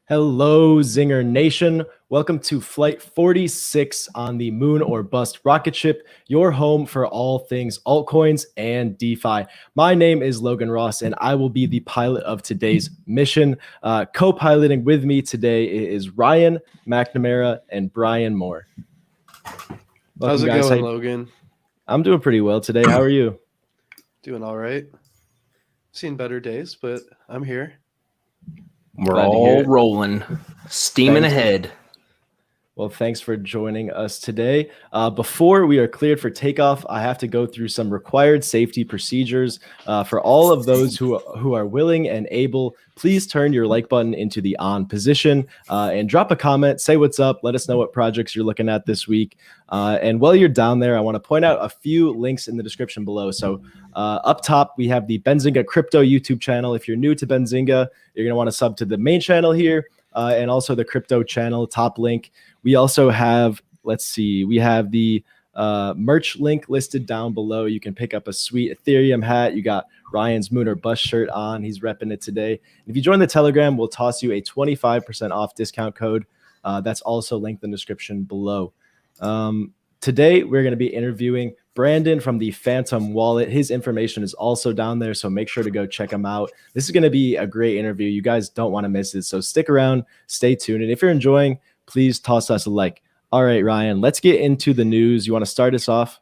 Hello, Zinger Nation. Welcome to Flight 46 on the Moon or Bust Rocketship, your home for all things altcoins and DeFi. My name is Logan Ross, and I will be the pilot of today's mission. Co-piloting with me today is Ryan, McNamara, and Brian Moir. How's it going, Logan? I'm doing pretty well today. How are you? Doing all right. Seen better days, but I'm here. We're all rolling, steaming ahead. Well, thanks for joining us today. Before we are cleared for takeoff, I have to go through some required safety procedures. For all of those who are willing and able, please turn your like button into the on position and drop a comment. Say what's up. Let us know what projects you're looking at this week. And while you're down there, I want to point out a few links in the description below. So up top, we have the Benzinga Crypto YouTube channel. If you're new to Benzinga, you're going to want to sub to the main channel here and also the crypto channel, top link. We also have, we have the merch link listed down below. You can pick up a sweet Ethereum hat. You got Ryan's Moon or Bust shirt on. He's repping it today. And if you join the Telegram, we'll toss you a 25% off discount code. That's also linked in the description below. Today, we're going to be interviewing Brandon from the Phantom Wallet. His information is also down there, so make sure to go check him out. This is going to be a great interview. You guys don't want to miss it, so stick around, stay tuned. And if you're enjoying, please toss us a like. All right, Ryan, let's get into the news. You want to start us off?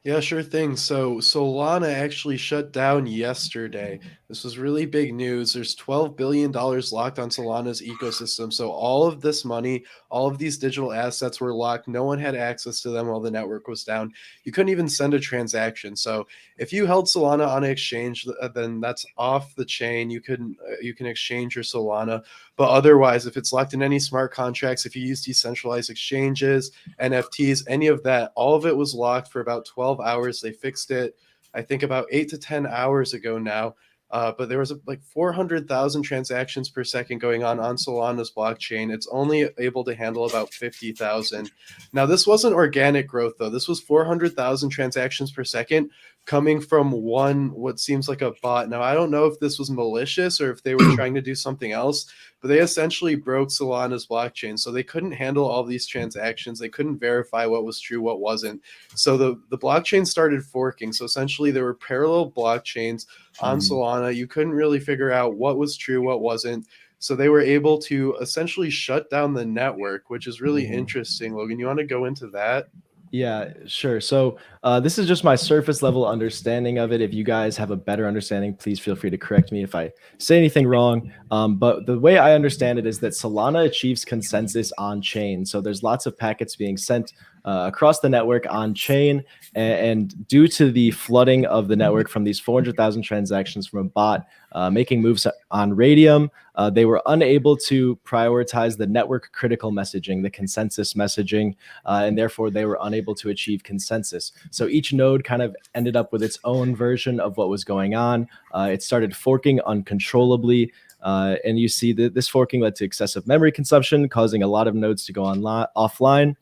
Yeah, sure thing. So Solana actually shut down yesterday. This was really big news. There's $12 billion locked on Solana's ecosystem. So all of this money, all of these digital assets were locked. No one had access to them while the network was down. You couldn't even send a transaction. So if you held Solana on an exchange, then that's off the chain. You can exchange your Solana. But otherwise, if it's locked in any smart contracts, if you use decentralized exchanges, NFTs, any of that, all of it was locked for about 12 hours. They fixed it, I think, about 8 to 10 hours ago now. But there was like 400,000 transactions per second going on Solana's blockchain. It's only able to handle about 50,000. Now, this wasn't organic growth, though. This was 400,000 transactions per second coming from what seems like a bot. Now, I don't know if this was malicious or if they were trying to do something else, but they essentially broke Solana's blockchain. So they couldn't handle all these transactions. They couldn't verify what was true, what wasn't. So the blockchain started forking. So essentially there were parallel blockchains on Solana. You couldn't really figure out what was true, what wasn't. So they were able to essentially shut down the network, which is really interesting. Logan, you want to go into that? Yeah, sure. So this is just my surface level understanding of it. If you guys have a better understanding, please feel free to correct me if I say anything wrong. But the way I understand it is that Solana achieves consensus on chain. So there's lots of packets being sent across the network on chain. And due to the flooding of the network from these 400,000 transactions from a bot making moves on Radium, they were unable to prioritize the network critical messaging, the consensus messaging, and therefore they were unable to achieve consensus. So each node kind of ended up with its own version of what was going on. It started forking uncontrollably. And you see that this forking led to excessive memory consumption, causing a lot of nodes to go offline.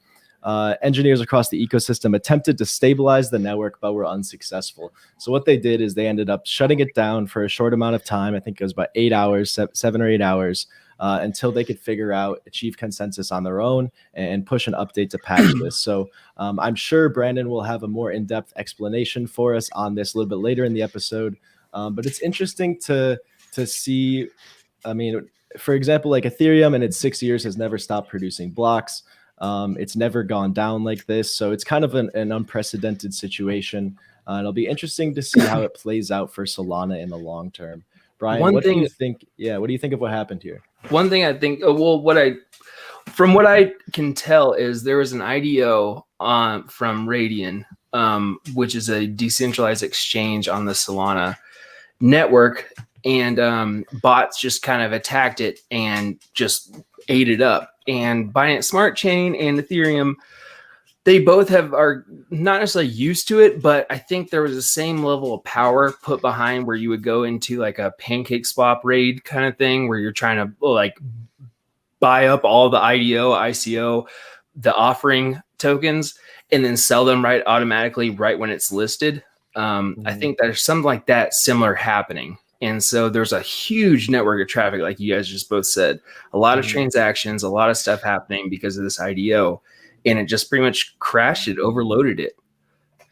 Engineers across the ecosystem attempted to stabilize the network, but were unsuccessful. So what they did is they ended up shutting it down for a short amount of time. I think it was about 8 hours, 7 or 8 hours, until they could achieve consensus on their own and push an update to patch this. So I'm sure Brandon will have a more in-depth explanation for us on this a little bit later in the episode. But it's interesting to see. I mean, for example, like Ethereum in its 6 years has never stopped producing blocks. It's never gone down like this. So it's kind of an unprecedented situation. It'll be interesting to see how it plays out for Solana in the long term. Brian, what do you think? Yeah, what do you think of what happened here? One thing I think, from what I can tell is there was an IDO from Radian, which is a decentralized exchange on the Solana network, and bots just kind of attacked it and just ate it up. And Binance Smart Chain and Ethereum, they both are not necessarily used to it, but I think there was the same level of power put behind where you would go into like a pancake swap raid kind of thing where you're trying to like buy up all the ICO, the offering tokens, and then sell them automatically right when it's listed. I think there's something like that similar happening. And so there's a huge network of traffic, like you guys just both said, a lot of transactions, a lot of stuff happening because of this IDO, and it just pretty much crashed it, overloaded it.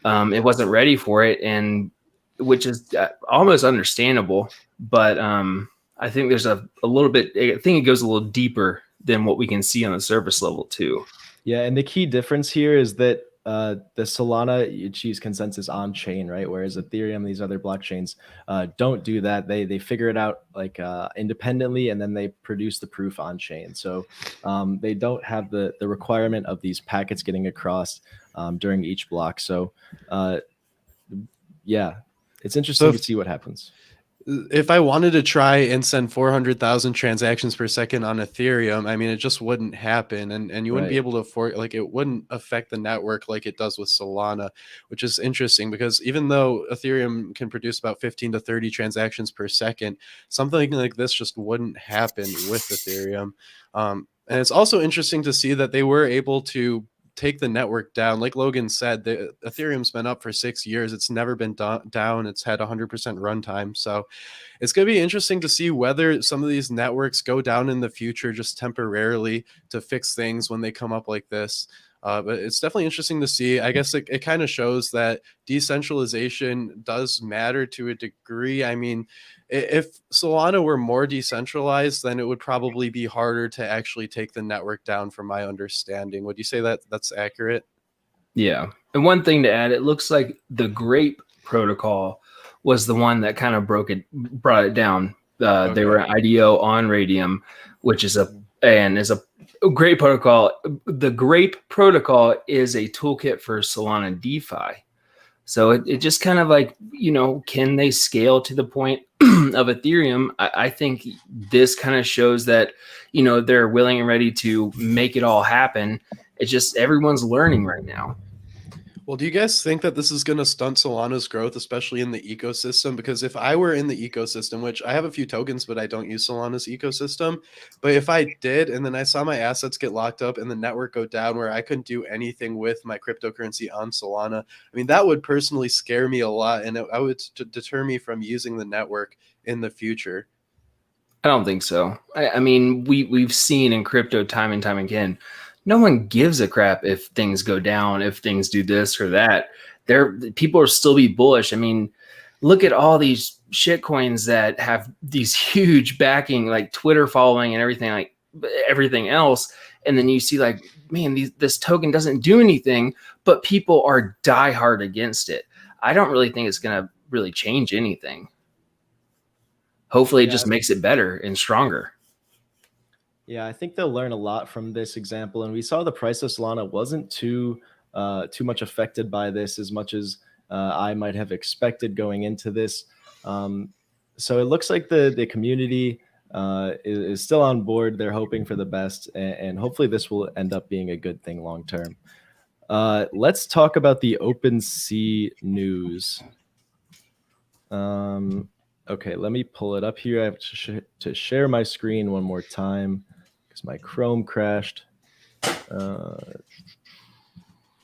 It wasn't ready for it, and which is almost understandable. But I think there's a little bit, I think it goes a little deeper than what we can see on the surface level too. Yeah, and the key difference here is that the Solana achieves consensus on chain, right? Whereas Ethereum, these other blockchains, don't do that. They figure it out like independently, and then they produce the proof on chain. So they don't have the requirement of these packets getting across during each block. So yeah, it's interesting to see what happens. If I wanted to try and send 400,000 transactions per second on Ethereum, I mean, it just wouldn't happen. And you wouldn't be able to afford, like, it wouldn't affect the network like it does with Solana, which is interesting because even though Ethereum can produce about 15 to 30 transactions per second, something like this just wouldn't happen with Ethereum. And it's also interesting to see that they were able to take the network down. Like Logan said, the Ethereum's been up for 6 years. It's never been down. It's had 100% runtime. So it's going to be interesting to see whether some of these networks go down in the future just temporarily to fix things when they come up like this. But it's definitely interesting to see. I guess it kind of shows that decentralization does matter to a degree. I mean, if Solana were more decentralized, then it would probably be harder to actually take the network down, from my understanding. Would you say that that's accurate? Yeah. And one thing to add, it looks like the Grape protocol was the one that kind of brought it down. They were an IDO on Radium, which is a great protocol. The Grape protocol is a toolkit for Solana DeFi. So it just kind of like, can they scale to the point of Ethereum? I think this kind of shows that, they're willing and ready to make it all happen. It's just everyone's learning right now. Well, do you guys think that this is going to stunt Solana's growth, especially in the ecosystem? Because if I were in the ecosystem, which I have a few tokens, but I don't use Solana's ecosystem, but if I did, and then I saw my assets get locked up and the network go down where I couldn't do anything with my cryptocurrency on Solana, I mean, that would personally scare me a lot, and I would deter me from using the network in the future. I don't think so. I mean, we've seen in crypto time and time again, no one gives a crap if things go down, if things do this or that. People are still be bullish. I mean, look at all these shit coins that have these huge backing, like Twitter following and everything, like everything else. And then you see like, man, this token doesn't do anything, but people are diehard against it. I don't really think it's going to really change anything. Hopefully it just makes it better and stronger. Yeah, I think they'll learn a lot from this example. And we saw the price of Solana wasn't too much affected by this as much as I might have expected going into this. So it looks like the community is still on board. They're hoping for the best, and hopefully this will end up being a good thing long term. Let's talk about the OpenSea news. Okay, let me pull it up here. I have to share my screen one more time because my Chrome crashed.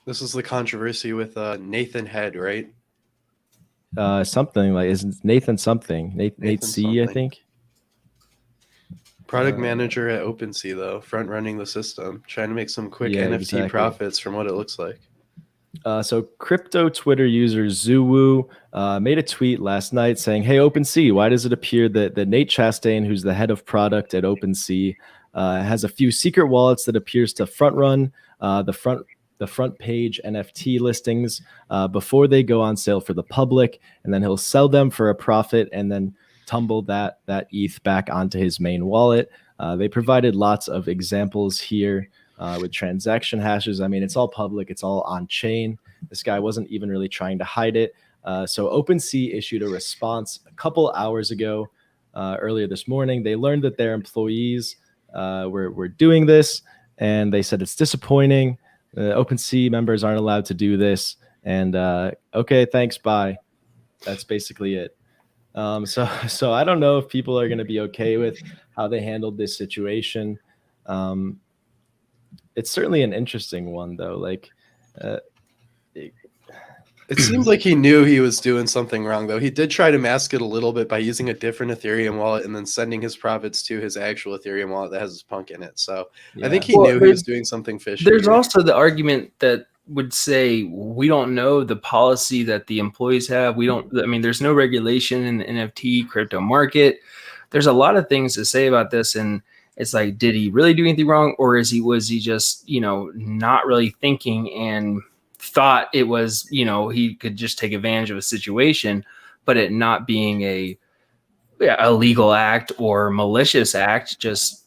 This is the controversy with Nathan Head, right? Something like, is Nathan something? Nate C, something. I think. Product manager at OpenSea, though, front running the system, trying to make some quick NFT profits from what it looks like. So crypto Twitter user Zuwu made a tweet last night saying, "Hey OpenSea, why does it appear that Nate Chastain, who's the head of product at OpenSea, has a few secret wallets that appears to front run the front page NFT listings before they go on sale for the public, and then he'll sell them for a profit and then tumble that ETH back onto his main wallet." They provided lots of examples here. With transaction hashes. I mean, it's all public. It's all on chain. This guy wasn't even really trying to hide it. So OpenSea issued a response a couple hours ago, earlier this morning. They learned that their employees were doing this, and they said it's disappointing. OpenSea members aren't allowed to do this. And okay, thanks, bye. That's basically it. So I don't know if people are going to be okay with how they handled this situation. It's certainly an interesting one, though. Like, It seemed like he knew he was doing something wrong, though. He did try to mask it a little bit by using a different Ethereum wallet and then sending his profits to his actual Ethereum wallet that has his punk in it. So I think he knew he was doing something fishy. There's also the argument that would say we don't know the policy that the employees have. We don't. I mean, there's no regulation in the NFT crypto market. There's a lot of things to say about this, and it's like, did he really do anything wrong, or was he just not really thinking and thought it was he could just take advantage of a situation, but it not being a legal act or malicious act, just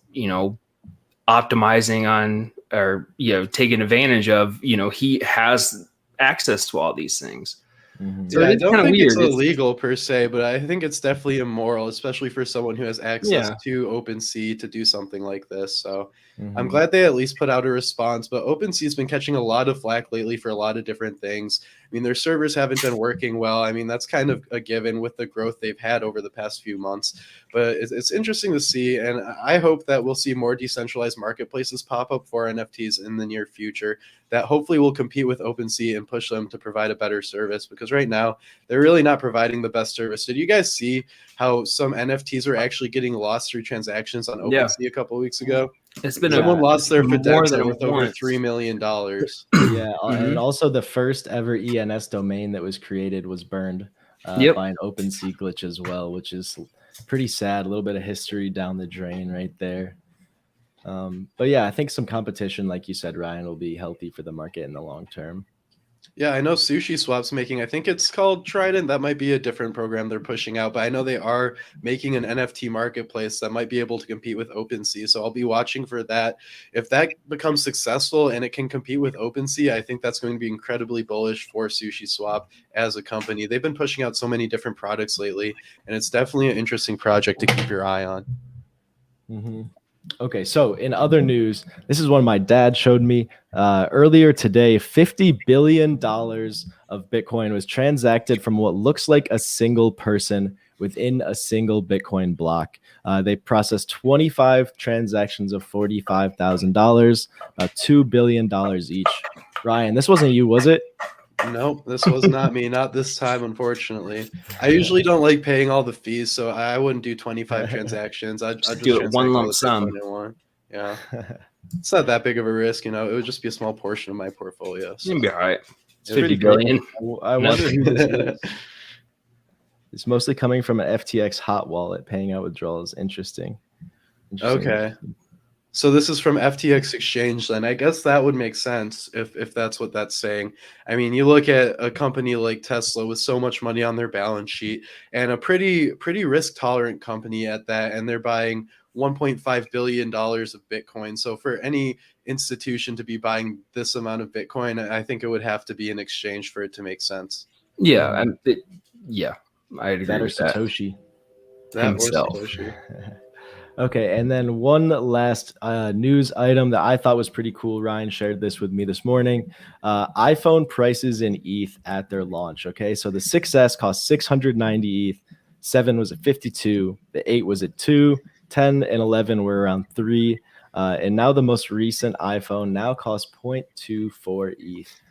optimizing on or taking advantage of he has access to all these things. Mm-hmm. So yeah, I don't think it's illegal per se, but I think it's definitely immoral, especially for someone who has access to OpenSea to do something like this. So I'm glad they at least put out a response, but OpenSea has been catching a lot of flack lately for a lot of different things. I mean, their servers haven't been working well. I mean, that's kind of a given with the growth they've had over the past few months, but it's interesting to see. And I hope that we'll see more decentralized marketplaces pop up for NFTs in the near future that hopefully will compete with OpenSea and push them to provide a better service, because right now they're really not providing the best service. Did you guys see how some NFTs were actually getting lost through transactions on OpenSea a couple of weeks ago? It's been someone lost their Fidenza worth over $3 million. Yeah, and also the first ever ENS domain that was created was burned by an OpenSea glitch as well, which is pretty sad. A little bit of history down the drain right there. But yeah, I think some competition, like you said, Ryan, will be healthy for the market in the long term. Yeah, I know Sushi Swap's making, I think it's called Trident. That might be a different program they're pushing out, but I know they are making an NFT marketplace that might be able to compete with OpenSea. So I'll be watching for that. If that becomes successful and it can compete with OpenSea, I think that's going to be incredibly bullish for Sushi Swap as a company. They've been pushing out so many different products lately, and it's definitely an interesting project to keep your eye on. Mm-hmm. Okay, so in other news, this is one my dad showed me earlier today. $50 billion of Bitcoin was transacted from what looks like a single person within a single Bitcoin block. They processed 25 transactions of $45,000, about $2 billion each. Ryan, this wasn't you, was it? Nope, this was not me. Not this time, unfortunately. I usually don't like paying all the fees, so I wouldn't do 25 transactions. I'd just do it one lump sum. Yeah, it's not that big of a risk, It would just be a small portion of my portfolio. So. You'd be all right. It's 50 billion. I wonder who this is. It's mostly coming from an FTX hot wallet, paying out withdrawals. Interesting. Okay. So this is from FTX Exchange, then. I guess that would make sense if that's what that's saying. I mean, you look at a company like Tesla with so much money on their balance sheet and a pretty risk-tolerant company at that, and they're buying $1.5 billion of Bitcoin. So for any institution to be buying this amount of Bitcoin, I think it would have to be an exchange for it to make sense. Yeah, I agree that or with that. Satoshi. That himself. or Satoshi. Okay, and then one last news item that I thought was pretty cool. Ryan shared this with me this morning. iPhone prices in ETH at their launch. Okay, so the 6S cost 690 ETH, 7 was at 52, the 8 was at 2, 10 and 11 were around 3, and now the most recent iPhone now costs 0.24 ETH.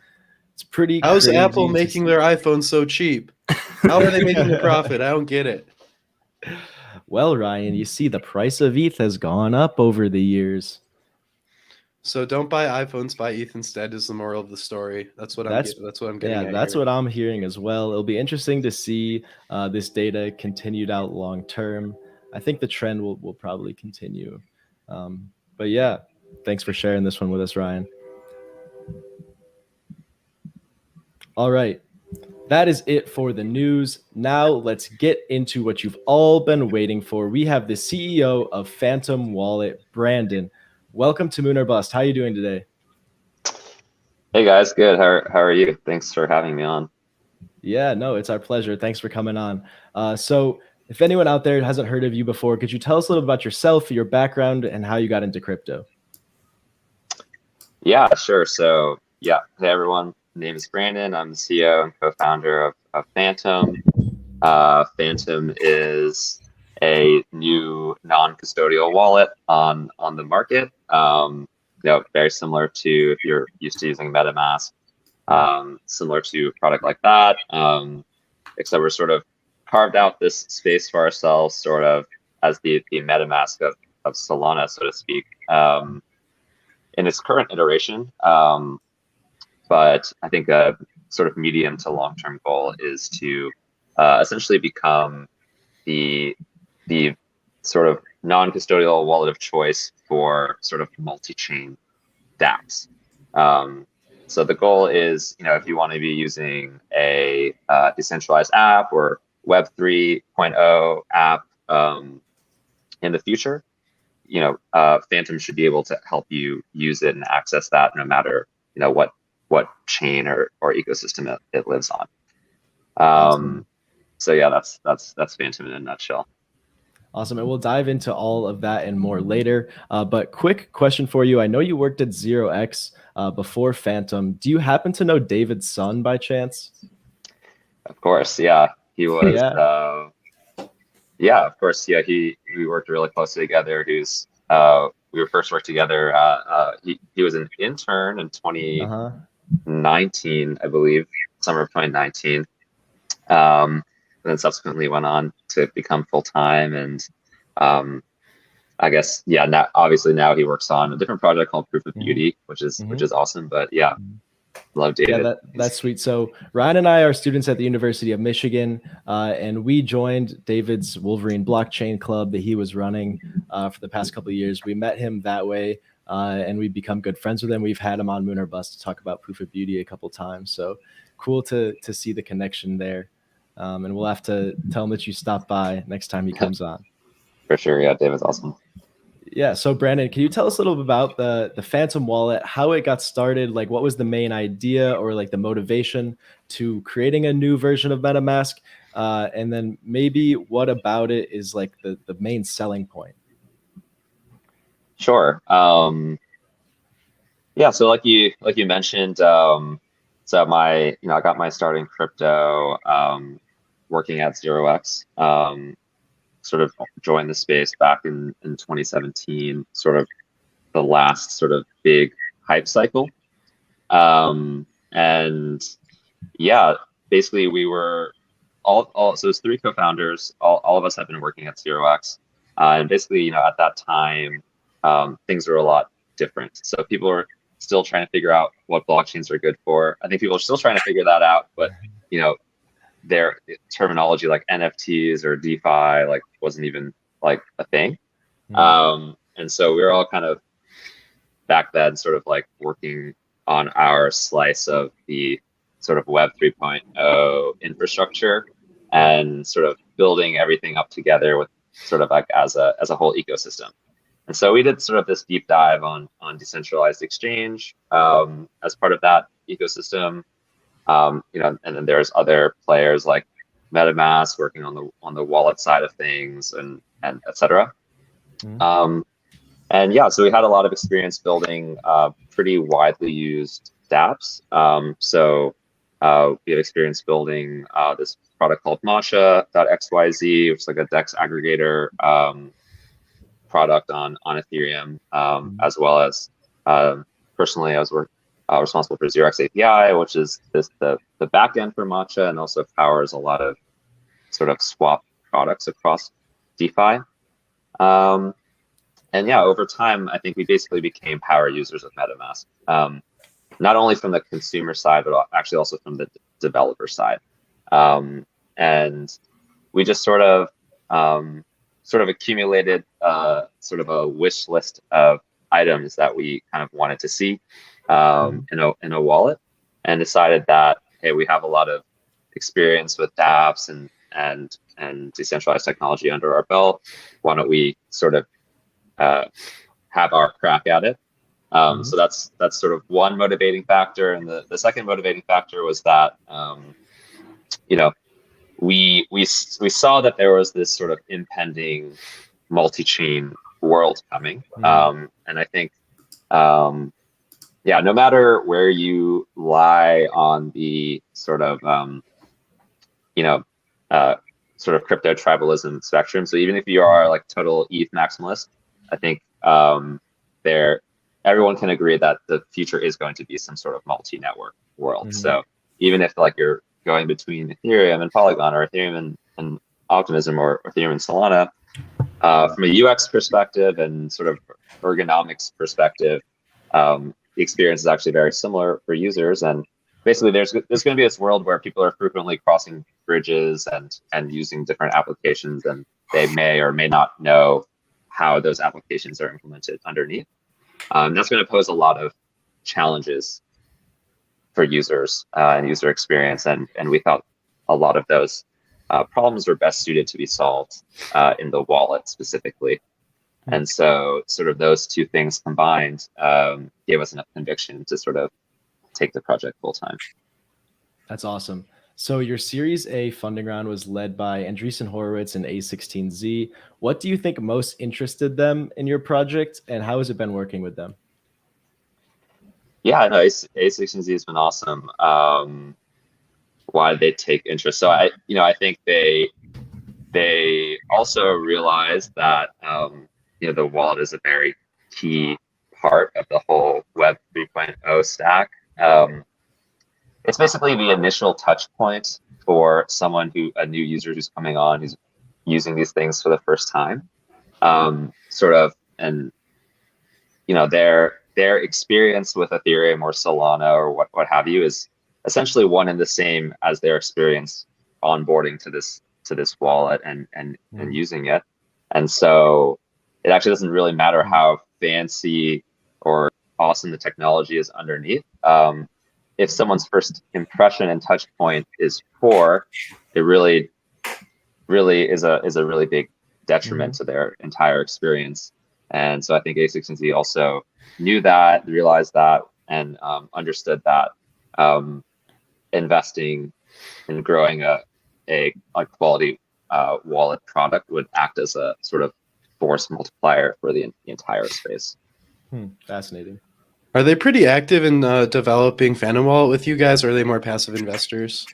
It's pretty How's crazy Apple making their iPhone so cheap? How are they making a profit? I don't get it. Well, Ryan, you see the price of ETH has gone up over the years. So don't buy iPhones, buy ETH instead is the moral of the story. That's what I'm getting at. That's what I'm hearing as well. It'll be interesting to see this data continued out long term. I think the trend will probably continue. But yeah, thanks for sharing this one with us, Ryan. All right. That is it for the news. Now let's get into what you've all been waiting for. We have the CEO of Phantom Wallet, Brandon. Welcome to Moon or Bust. How are you doing today? Hey guys, good. How are you? Thanks for having me on. Yeah, no, it's our pleasure. Thanks for coming on. So if anyone out there hasn't heard of you before, could you tell us a little about yourself, your background, and how you got into crypto? Yeah, sure. So yeah, hey everyone. My name is Brandon. I'm the CEO and co-founder of Phantom. Phantom is a new non-custodial wallet on the market. Very similar to if you're used to using MetaMask. similar to a product like that, except we're sort of carved out this space for ourselves, sort of as the MetaMask of Solana, so to speak, in its current iteration. But I think a sort of medium to long-term goal is to essentially become the sort of non-custodial wallet of choice for sort of multi-chain dApps. So the goal is, if you want to be using a decentralized app or Web 3.0 app in the future, Phantom should be able to help you use it and access that no matter what chain or ecosystem it lives on. Awesome. So yeah, that's Phantom in a nutshell. Awesome. And we'll dive into all of that and more later. But quick question for you. I know you worked at 0x before Phantom. Do you happen to know David's son by chance? Of course. Yeah. He was, Yeah. of course. Yeah. We worked really closely together. We were first worked together. He was an intern in 2019, I believe, summer of 2019. And then subsequently went on to become full-time. And I guess, now he works on a different project called Proof of Beauty, which is awesome. But yeah, love David. Yeah, that's sweet. So Ryan and I are students at the University of Michigan, and we joined David's Wolverine Blockchain club that he was running for the past couple of years. We met him that way, and we've become good friends with him. We've had him on Moon or Bust to talk about Proof of Beauty a couple times. So cool to see the connection there. And we'll have to tell him that you stop by next time he comes on. For sure. Yeah, David's awesome. Yeah. So Brandon, can you tell us a little bit about the Phantom wallet, how it got started? Like, what was the main idea or like the motivation to creating a new version of MetaMask? And then maybe what about it is like the main selling point? Sure. Yeah. So like you mentioned, so I got my start in crypto, working at 0x, sort of joined the space back in 2017, sort of the last sort of big hype cycle. And yeah, basically we were so it's 3 co-founders, all of us have been working at 0x. And basically, at that time, things were a lot different. So people are still trying to figure out what blockchains are good for. I think people are still trying to figure that out, but their terminology like NFTs or DeFi like wasn't even like a thing. And so we were all kind of back then sort of like working on our slice of the sort of Web 3.0 infrastructure and sort of building everything up together with sort of like as a whole ecosystem. And so we did sort of this deep dive on decentralized exchange as part of that ecosystem. And then there's other players like MetaMask working on the wallet side of things and et cetera. And yeah, so we had a lot of experience building pretty widely used dApps. So we had experience building this product called Matcha.xyz, which is like a DEX aggregator product on Ethereum, as well as personally I was responsible for 0x API, which is the backend for Matcha and also powers a lot of sort of swap products across DeFi. And yeah, over time, I think we basically became power users of MetaMask, not only from the consumer side, but actually also from the developer side. And we just sort of accumulated sort of a wish list of items that we kind of wanted to see in a wallet, and decided that, hey, we have a lot of experience with dApps and decentralized technology under our belt. Why don't we sort of have our crack at it? So that's sort of one motivating factor, and the second motivating factor was that we saw that there was this sort of impending multi-chain world coming, and I think no matter where you lie on the sort of sort of crypto tribalism spectrum, so even if you are like total ETH maximalist, I think everyone can agree that the future is going to be some sort of multi-network. world. So even if like you're going between Ethereum and Polygon, or Ethereum and Optimism, or Ethereum and Solana, from a UX perspective and sort of ergonomics perspective, the experience is actually very similar for users. And basically, there's going to be this world where people are frequently crossing bridges and using different applications, and they may or may not know how those applications are implemented underneath. That's going to pose a lot of challenges for users and user experience, and we thought a lot of those problems were best suited to be solved in the wallet specifically. And so sort of those two things combined gave us enough conviction to sort of take the project full time. That's awesome. So your Series A funding round was led by Andreessen Horowitz and A16Z. What do you think most interested them in your project, and how has it been working with them? Yeah, no, A16Z has been awesome. Why did they take interest? So I think they also realized that the wallet is a very key part of the whole Web 3.0 stack. It's basically the initial touch point for a new user who's coming on, who's using these things for the first time. And their experience with Ethereum or Solana or what have you is essentially one and the same as their experience onboarding to this wallet and using it. And so it actually doesn't really matter how fancy or awesome the technology is underneath. If someone's first impression and touch point is poor, it really is a really big detriment to their entire experience. And so I think A16Z also knew that, realized that, and understood that investing in growing a quality wallet product would act as a sort of force multiplier for the entire space. Fascinating. Are they pretty active in developing Phantom Wallet with you guys, or are they more passive investors?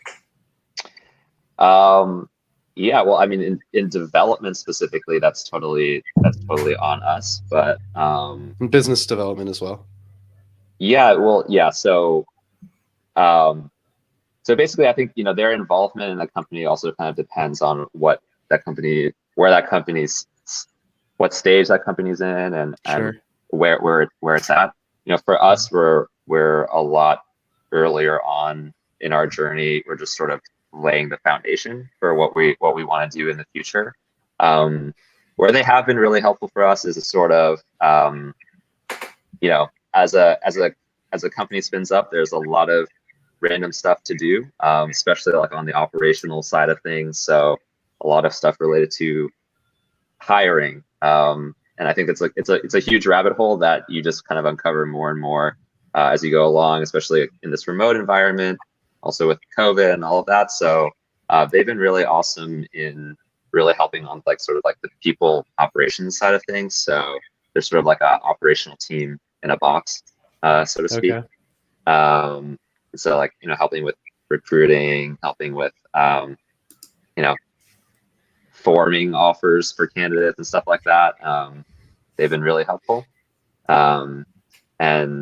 Yeah, well, I mean, in development specifically, that's totally on us. But In business development as well. Yeah, well, yeah. So basically, I think their involvement in the company also kind of depends on what stage that company's in, and where it's at. For us, we're a lot earlier on in our journey. We're just sort of laying the foundation for what we want to do in the future. Where they have been really helpful for us is a sort of as a company spins up, there's a lot of random stuff to do, especially like on the operational side of things. So a lot of stuff related to hiring. And I think it's a huge rabbit hole that you just kind of uncover more and more as you go along, especially in this remote environment, also with COVID and all of that. So they've been really awesome in really helping on sort of the people operations side of things. So they're sort of like an operational team in a box, so to speak. Okay. So helping with recruiting, helping with forming offers for candidates and stuff like that. They've been really helpful. In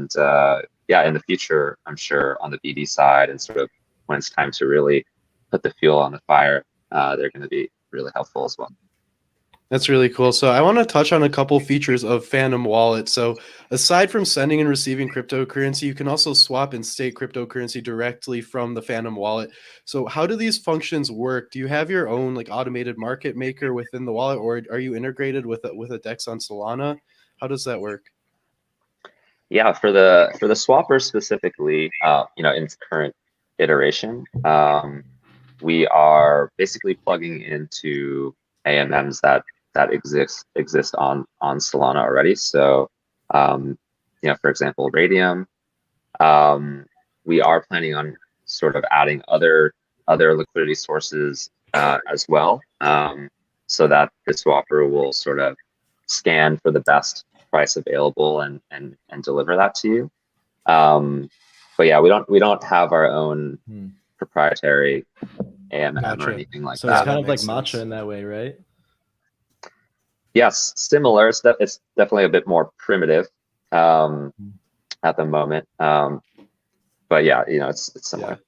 the future, I'm sure on the BD side and sort of when it's time to really put the fuel on the fire, they're going to be really helpful as well. That's really cool. So I want to touch on a couple features of Phantom Wallet. So aside from sending and receiving cryptocurrency, you can also swap and stake cryptocurrency directly from the Phantom Wallet. So how do these functions work? Do you have your own automated market maker within the wallet, or are you integrated with a DEX on Solana? How does that work? Yeah, for the swapper specifically, in its current iteration, we are basically plugging into AMMs that exist on Solana already. So, for example, Radium. We are planning on sort of adding other liquidity sources as well, so that the swapper will sort of scan for the best price available and deliver that to you. But yeah, we don't have our own proprietary AMM or anything like that. So it's kind of like Matcha in that way, right? Yes, similar. It's definitely a bit more primitive at the moment. But but yeah, it's similar.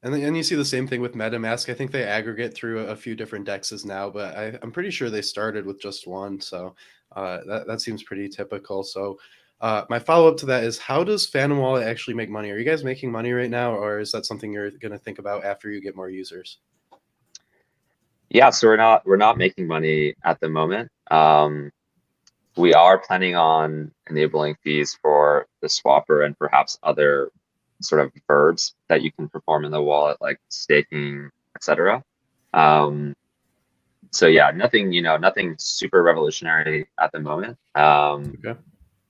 Yeah. And you see the same thing with MetaMask. I think they aggregate through a few different dexes now, but I'm pretty sure they started with just one. So that seems pretty typical. So my follow-up to that is, how does Phantom Wallet actually make money? Are you guys making money right now, or is that something you're going to think about after you get more users? Yeah, so we're not making money at the moment. We are planning on enabling fees for the swapper and perhaps other sort of verbs that you can perform in the wallet, like staking, etc. So yeah, nothing super revolutionary at the moment. Okay.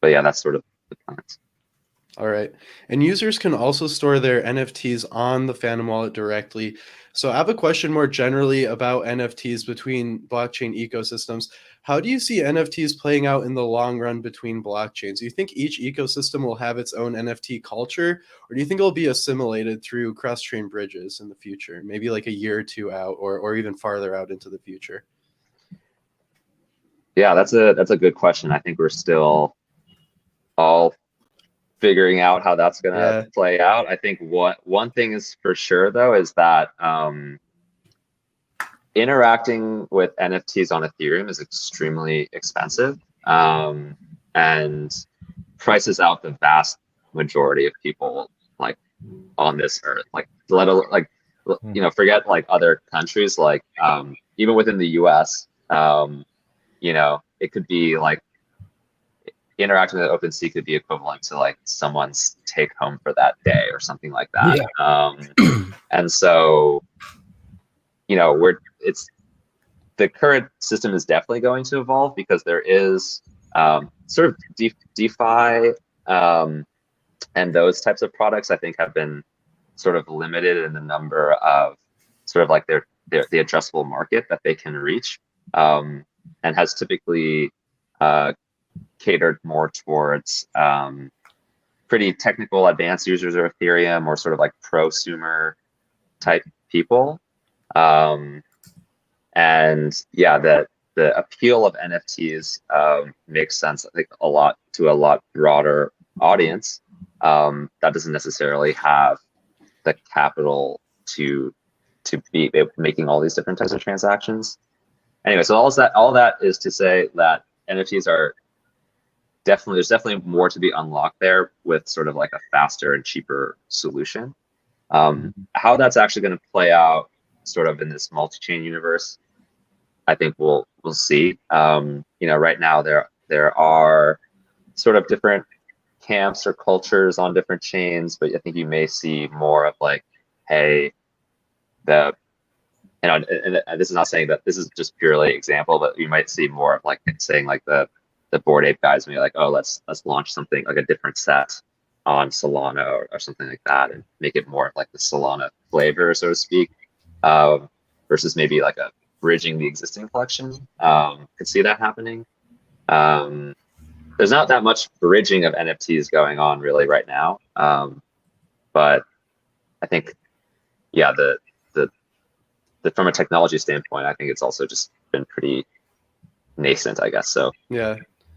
But yeah, that's sort of the plans. All right. And users can also store their NFTs on the Phantom Wallet directly. So I have a question more generally about NFTs between blockchain ecosystems. How do you see NFTs playing out in the long run between blockchains? Do you think each ecosystem will have its own NFT culture, or do you think it'll be assimilated through cross-chain bridges in the future, maybe like a year or two out, or even farther out into the future? Yeah, that's a good question. I think we're still all figuring out how that's gonna play out. I think one thing is for sure though is that interacting with NFTs on Ethereum is extremely expensive, and prices out the vast majority of people like on this earth. Like forget like other countries, like even within the US, it could be like interacting with OpenSea could be equivalent to like someone's take home for that day or something like that. Yeah. And so, the current system is definitely going to evolve because there is sort of DeFi and those types of products, I think, have been sort of limited in the number of sort of like the addressable market that they can reach, and has typically catered more towards pretty technical advanced users of Ethereum or sort of like prosumer type people. And yeah, the appeal of NFTs makes sense, I think, a lot broader audience that doesn't necessarily have the capital to be making all these different types of transactions. Anyway, so all that is to say that NFTs are there's definitely more to be unlocked there with sort of like a faster and cheaper solution. How that's actually going to play out sort of in this multi-chain universe, I think we'll see. Right now there are sort of different camps or cultures on different chains, but I think you may see more of like, hey, and this is not saying that this is just purely example, but you might see more of like saying like the Bored Ape guys may be like, oh, let's launch something like a different set on Solana or something like that, and make it more of like the Solana flavor, so to speak, versus maybe like a bridging the existing collection. Could see that happening. There's not that much bridging of NFTs going on really right now, but I think, yeah, the from a technology standpoint, I think it's also just been pretty nascent, I guess. So yeah.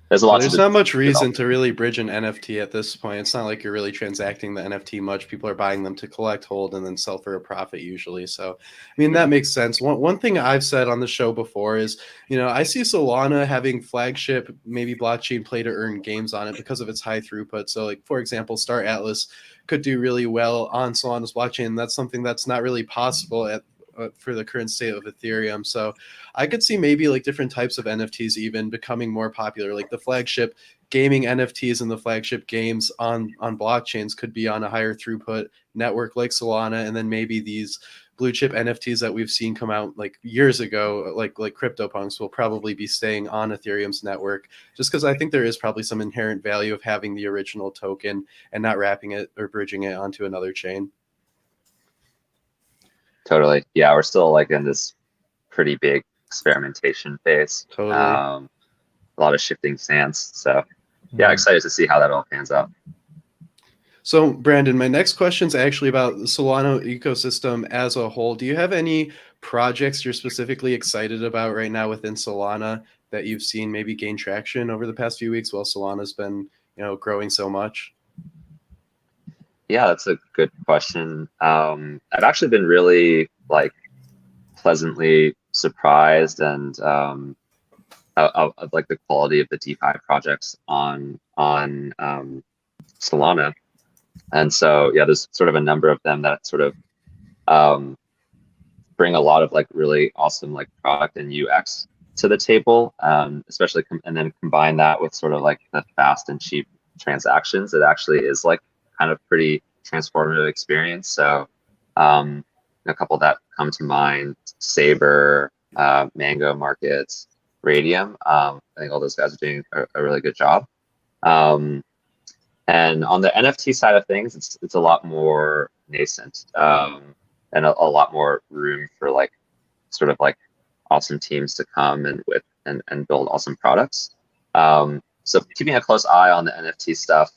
There's not much reason to really bridge an NFT at this point. It's not like you're really transacting the NFT much. People are buying them to collect, hold, and then sell for a profit usually. So, I mean, that makes sense. One thing I've said on the show before is, I see Solana having flagship, maybe blockchain play to earn games on it because of its high throughput. So, like, for example, Star Atlas could do really well on Solana's blockchain. That's something that's not really possible for the current state of Ethereum. So I could see maybe like different types of NFTs even becoming more popular, like the flagship gaming NFTs and the flagship games on blockchains could be on a higher throughput network like Solana. And then maybe these blue chip NFTs that we've seen come out like years ago, like CryptoPunks, will probably be staying on Ethereum's network, just because I think there is probably some inherent value of having the original token and not wrapping it or bridging it onto another chain. Totally. Yeah, we're still like in this pretty big experimentation phase. Totally. A lot of shifting sands. So yeah, excited to see how that all pans out. So Brandon, my next question is actually about the Solana ecosystem as a whole. Do you have any projects you're specifically excited about right now within Solana that you've seen maybe gain traction over the past few weeks while Solana's been, growing so much? Yeah, that's a good question. I've actually been really like pleasantly surprised and of like the quality of the DeFi projects on Solana. And so yeah, there's sort of a number of them that sort of um, bring a lot of like really awesome like product and UX to the table, especially and then combine that with sort of like the fast and cheap transactions. It actually is like kind of pretty transformative experience. So a couple that come to mind: Saber, Mango Markets, Radium. I think all those guys are doing a really good job. And on the NFT side of things, it's a lot more nascent, and a lot more room for like sort of like awesome teams to come and build awesome products. So keeping a close eye on the NFT stuff.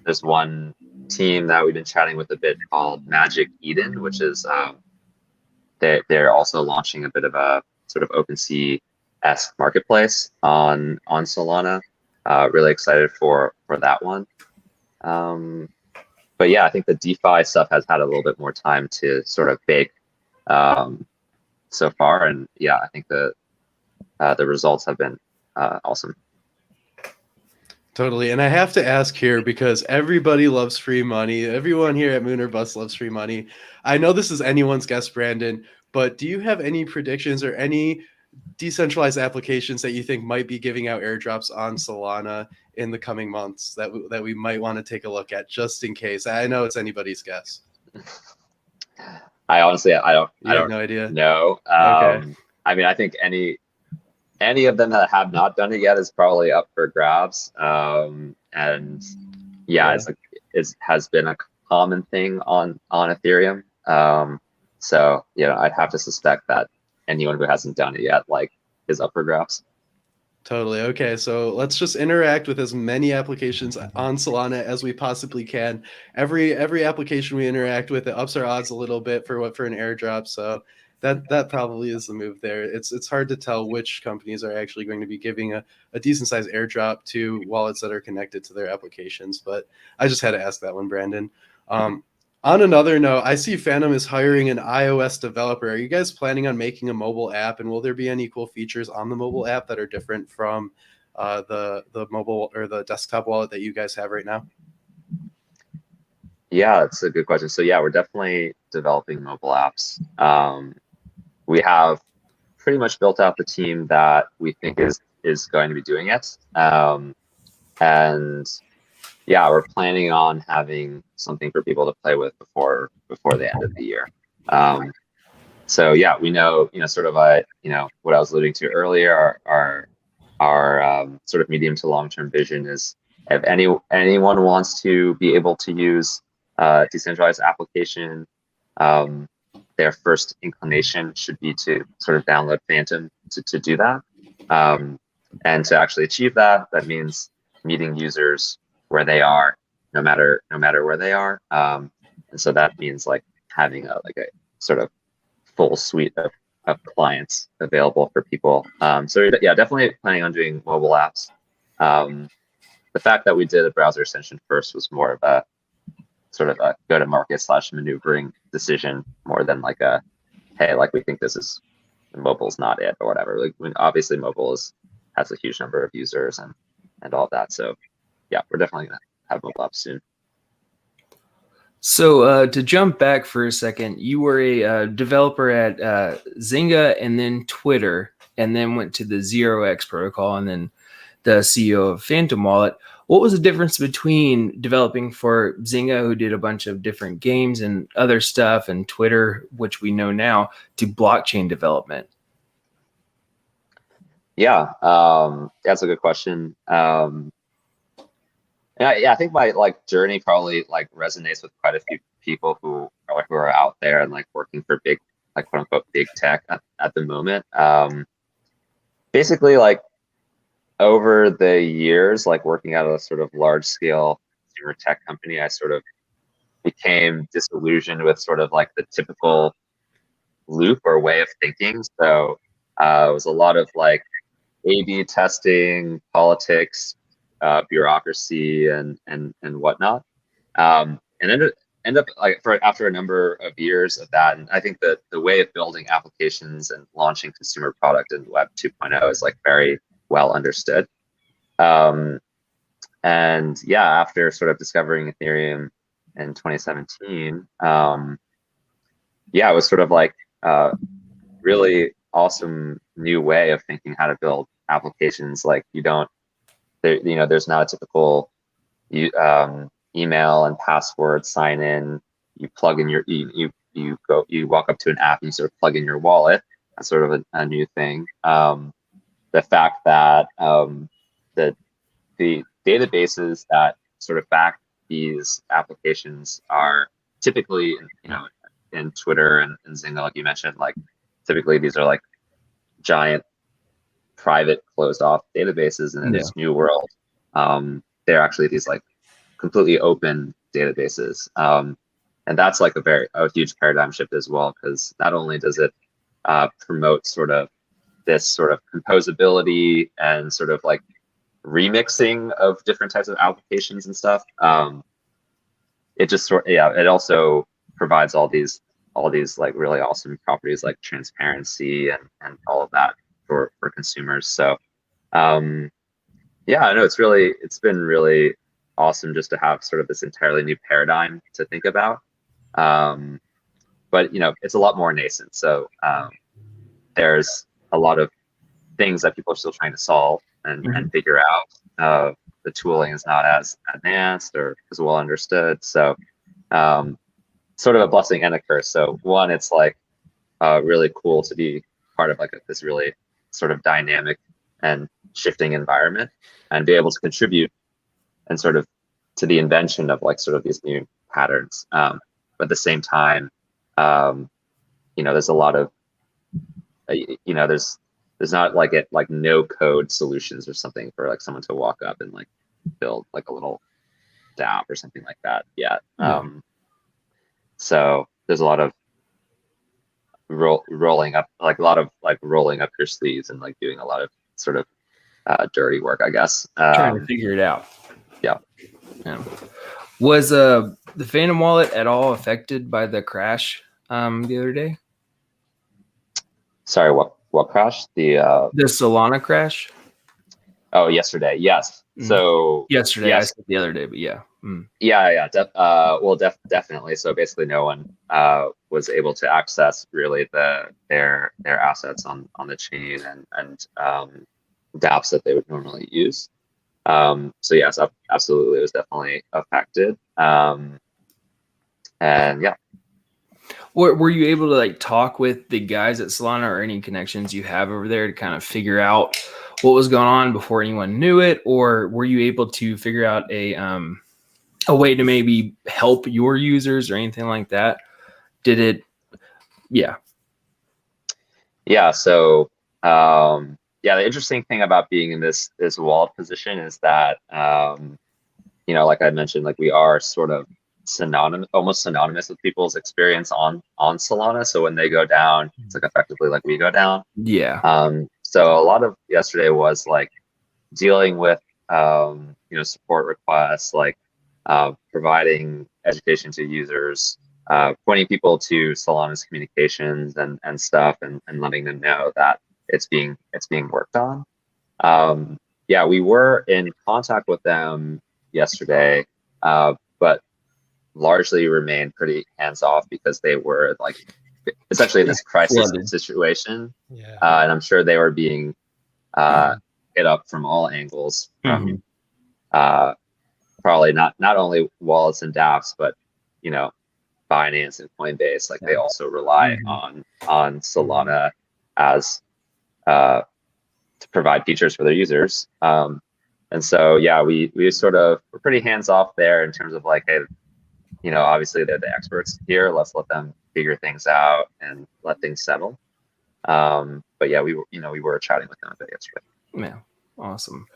There's one team that we've been chatting with a bit called Magic Eden, which is they're also launching a bit of a sort of OpenSea-esque marketplace on Solana. Really excited for that one. But yeah, I think the DeFi stuff has had a little bit more time to sort of bake so far, and yeah, I think the results have been awesome. Totally. And I have to ask here, because everybody loves free money. Everyone here at Moon or Bust loves free money. I know this is anyone's guess, Brandon, but do you have any predictions or any decentralized applications that you think might be giving out airdrops on Solana in the coming months that we might want to take a look at, just in case? I know it's anybody's guess. I honestly, I don't no idea. know. Okay. I mean, I think any of them that have not done it yet is probably up for grabs. And yeah, it has been a common thing on Ethereum. So I'd have to suspect that anyone who hasn't done it yet like is up for grabs. Totally. Okay, so let's just interact with as many applications on Solana as we possibly can. Every application we interact with, it ups our odds a little bit for an airdrop. So that probably is the move there. It's hard to tell which companies are actually going to be giving a decent sized airdrop to wallets that are connected to their applications. But I just had to ask that one, Brandon. On another note, I see Phantom is hiring an iOS developer. Are you guys planning on making a mobile app, and will there be any cool features on the mobile app that are different from the mobile or the desktop wallet that you guys have right now? Yeah, that's a good question. So yeah, we're definitely developing mobile apps. We have pretty much built out the team that we think is going to be doing it. And yeah, we're planning on having something for people to play with before the end of the year. So yeah, we know sort of what I was alluding to earlier. Our sort of medium to long term vision is, if anyone wants to be able to use decentralized application, their first inclination should be to sort of download Phantom to do that. And to actually achieve that means meeting users where they are, no matter where they are. And so that means like having a sort of full suite of clients available for people. So yeah, definitely planning on doing mobile apps. The fact that we did a browser extension first was more of a sort of a go-to-market / maneuvering decision, more than like a, hey, like we think mobile's not it or whatever. Like, obviously mobile has a huge number of users and all that. So yeah, we're definitely gonna have mobile apps soon. So to jump back for a second, you were a developer at Zynga and then Twitter, and then went to the 0x protocol, and then the CEO of Phantom Wallet. What was the difference between developing for Zynga, who did a bunch of different games and other stuff, and Twitter, which we know now, to blockchain development? Yeah, that's a good question. Yeah, I think my journey probably resonates with quite a few people who are out there and working for big, quote unquote, big tech at the moment. Basically, over the years, working at a sort of large scale consumer tech company, I sort of became disillusioned with sort of the typical loop or way of thinking. So it was a lot of A/B testing, politics, bureaucracy, and whatnot. And end up like after a number of years of that, and I think that the way of building applications and launching consumer product in Web 2.0 is like very well understood. And yeah, after sort of discovering Ethereum in 2017, yeah, it was sort of like really awesome new way of thinking how to build applications. Like there's not a typical email and password sign in. You plug in your you walk up to an app and you sort of plug in your wallet. That's sort of a new thing. The fact that the databases that sort of back these applications are typically, in Twitter and Zynga, like you mentioned, like typically these are like giant private closed off databases, and in this new world, they're actually these like completely open databases. And that's like a huge paradigm shift as well, because not only does it promote sort of this sort of composability and sort of like remixing of different types of applications and stuff, it also provides all these like really awesome properties like transparency and all of that for consumers. So yeah, I know it's been really awesome just to have sort of this entirely new paradigm to think about. But it's a lot more nascent. So there's a lot of things that people are still trying to solve and figure out. The tooling is not as advanced or as well understood. So sort of a blessing and a curse. So one, it's like really cool to be part of like this really sort of dynamic and shifting environment and be able to contribute and sort of to the invention of like sort of these new patterns. But at the same time, there's a lot of, there's not like no code solutions or something for like someone to walk up and like build like a little DApp or something like that yet. So there's a lot of rolling up your sleeves and like doing a lot of sort of dirty work, I guess. Trying to figure it out. Yeah. Was the Phantom wallet at all affected by the crash the other day? Sorry, what crash? The Solana crash? Oh, yesterday. Yes. So yesterday, yes. I said the other day, but yeah. Yeah. Definitely. So basically, no one was able to access really their assets on the chain and dApps that they would normally use. So yes, absolutely, it was definitely affected. And yeah. Were you able to like talk with the guys at Solana or any connections you have over there to kind of figure out what was going on before anyone knew it, or were you able to figure out a way to maybe help your users or anything like that? Did it? Yeah. Yeah. So the interesting thing about being in this wallet position is that like I mentioned, like we are sort of almost synonymous with people's experience on Solana. So when they go down, it's like effectively like we go down. Yeah. So a lot of yesterday was like dealing with support requests, like providing education to users, pointing people to Solana's communications and stuff, and letting them know that it's being worked on. Yeah, we were in contact with them yesterday, but largely remained pretty hands off because they were like essentially in this crisis situation. Yeah. And I'm sure they were being hit up from all angles from probably not only wallets and dApps, but Binance and Coinbase. Like they also rely on Solana as to provide features for their users. And so yeah, we sort of were pretty hands off there in terms of like, hey, obviously they're the experts here. Let's let them figure things out and let things settle. But yeah, we were chatting with them a bit yesterday. Yeah, awesome.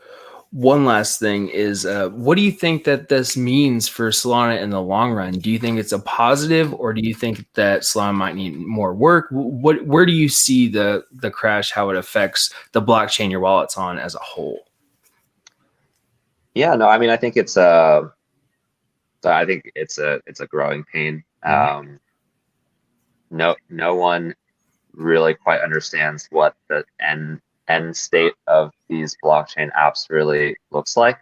One last thing is, what do you think that this means for Solana in the long run? Do you think it's a positive, or do you think that Solana might need more work? Where do you see the crash, how it affects the blockchain your wallet's on as a whole? Yeah, no, I mean, I think it's a So I think it's a growing pain. No one really quite understands what the end state of these blockchain apps really looks like,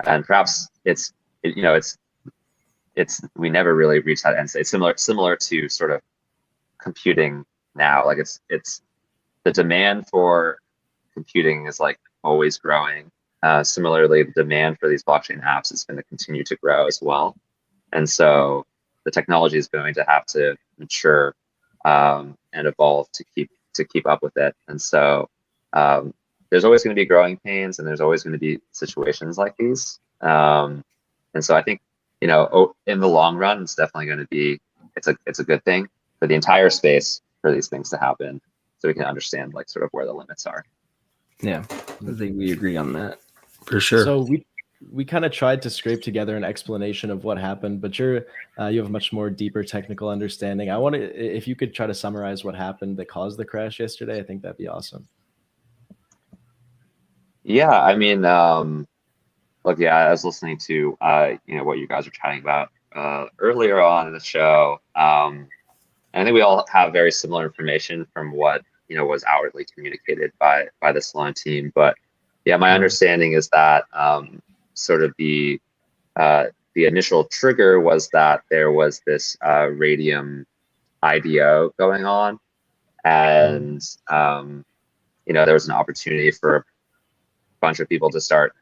and perhaps it's we never really reach that end state. Similar to sort of computing now. Like it's the demand for computing is like always growing. Similarly, the demand for these blockchain apps is going to continue to grow as well, and so the technology is going to have to mature and evolve to keep up with it. And so there's always going to be growing pains, and there's always going to be situations like these. And so I think, in the long run, it's definitely going to be it's a good thing for the entire space for these things to happen, so we can understand like sort of where the limits are. Yeah, I think we agree on that for sure. So we kind of tried to scrape together an explanation of what happened, but you have a much more deeper technical understanding. I want to, if you could try to summarize what happened that caused the crash yesterday, I think that'd be awesome. Yeah, I mean, look, yeah, I was listening to what you guys were chatting about earlier on in the show. I think we all have very similar information from what was outwardly communicated by the Solana team. But yeah, my understanding is that sort of the initial trigger was that there was this Radium IDO going on, and there was an opportunity for a bunch of people to start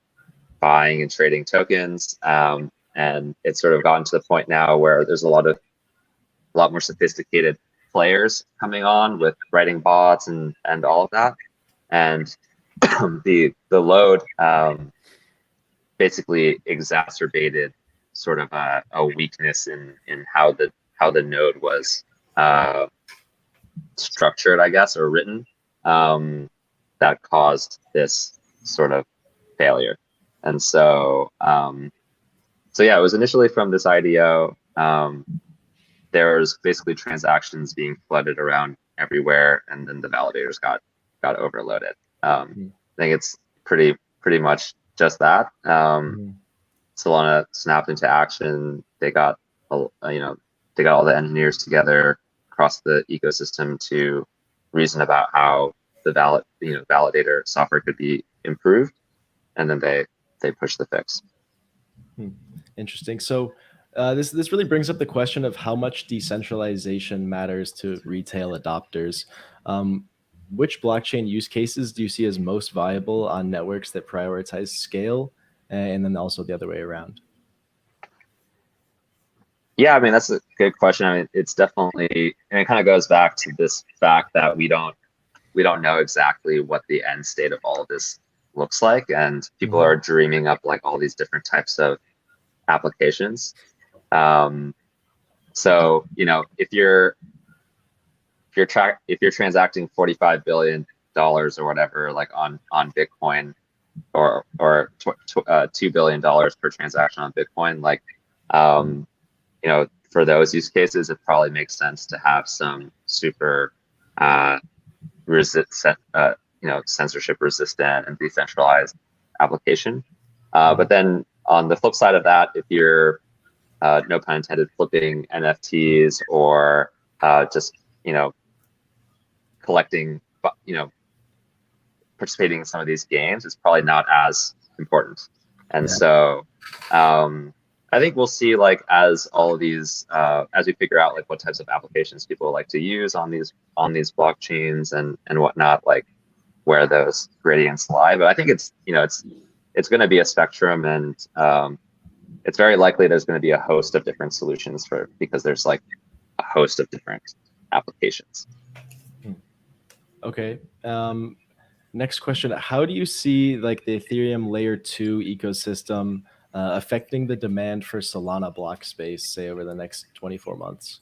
buying and trading tokens, and it's sort of gotten to the point now where there's a lot more sophisticated players coming on with writing bots and all of that, and the load basically exacerbated sort of a weakness in how the node was structured, I guess, or written, that caused this sort of failure. And so yeah, it was initially from this IDO. There's basically transactions being flooded around everywhere, and then the validators got overloaded. I think it's pretty much just that. Solana snapped into action. They got all the engineers together across the ecosystem to reason about how the validator software could be improved, and then they pushed the fix. Interesting. So this really brings up the question of how much decentralization matters to retail adopters. Which blockchain use cases do you see as most viable on networks that prioritize scale, and then also the other way around? Yeah, I mean, that's a good question. I mean, it's definitely, and it kind of goes back to this fact that we don't know exactly what the end state of all of this looks like, and people are dreaming up like all these different types of applications. So if you're transacting $45 billion or whatever, like on Bitcoin, or $2 billion per transaction on Bitcoin, like for those use cases, it probably makes sense to have some super censorship resistant and decentralized application. But then on the flip side of that, if you're no pun intended, flipping NFTs or just collecting, participating in some of these games, it's probably not as important. And so I think we'll see, like, as all of these, as we figure out like what types of applications people like to use on these blockchains and whatnot, like where those gradients lie. But I think it's going to be a spectrum, and it's very likely there's going to be a host of different solutions because there's like a host of different applications. Okay. Next question. How do you see like the Ethereum layer 2 ecosystem affecting the demand for Solana block space, say over the next 24 months?